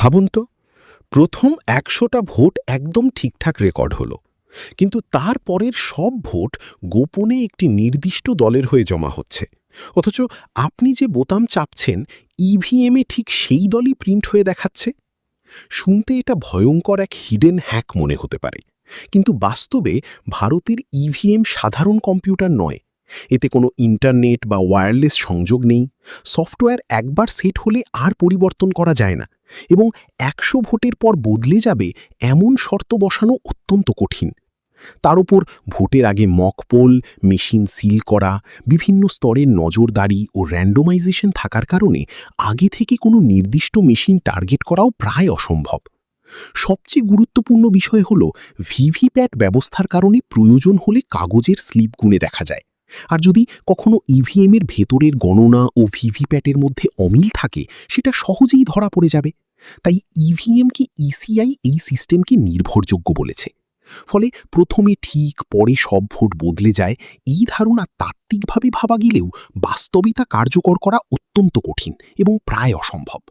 ভাবুন তো, প্রথম ১০০টা ভোট একদম ঠিকঠাক রেকর্ড হলো, কিন্তু তার পরের সব ভোট গোপনে একটি নির্দিষ্ট দলের হয়ে জমা হচ্ছে। অথচ আপনি যে বোতাম চাপছেন, ইভিএমে ঠিক সেই দলই প্রিন্ট হয়ে দেখাচ্ছে। শুনতে এটা ভয়ঙ্কর এক হিডেন হ্যাক মনে হতে পারে, কিন্তু বাস্তবে ভারতের ইভিএম সাধারণ কম্পিউটার নয়। এতে কোনো ইন্টারনেট বা ওয়্যারলেস সংযোগ নেই। সফটওয়্যার একবার সেট হলে আর পরিবর্তন করা যায় না, এবং ১০০ ভোটের পর বদলে যাবে এমন শর্ত বসানো অত্যন্ত কঠিন। তার উপর ভোটের আগে মক পোল, মেশিন সিল করা, বিভিন্ন স্তরের নজরদারি ও র্যান্ডোমাইজেশন থাকার কারণে আগে থেকে কোনো নির্দিষ্ট মেশিন টার্গেট করাও প্রায় অসম্ভব। সবচেয়ে গুরুত্বপূর্ণ বিষয় হল, ভিভিপ্যাট ব্যবস্থার কারণে প্রয়োজন হলে কাগজের স্লিপ গুনে দেখা যায়। আর যদি কখনো ইভিএমের ভেতরের গণনা ও ভিভিপ্যাটের মধ্যে অমিল থাকে, সেটা সহজেই ধরা পড়ে যাবে। তাই ইভিএমকে ইসিআই এই সিস্টেমকে নির্ভরযোগ্য বলেছে। ফলে প্রথমে ঠিক, পরে সব ভোট বদলে যায়, এই ধারণা তাত্ত্বিকভাবে ভাবা গেলেও বাস্তবে তা কার্যকর করা অত্যন্ত কঠিন এবং প্রায় অসম্ভব।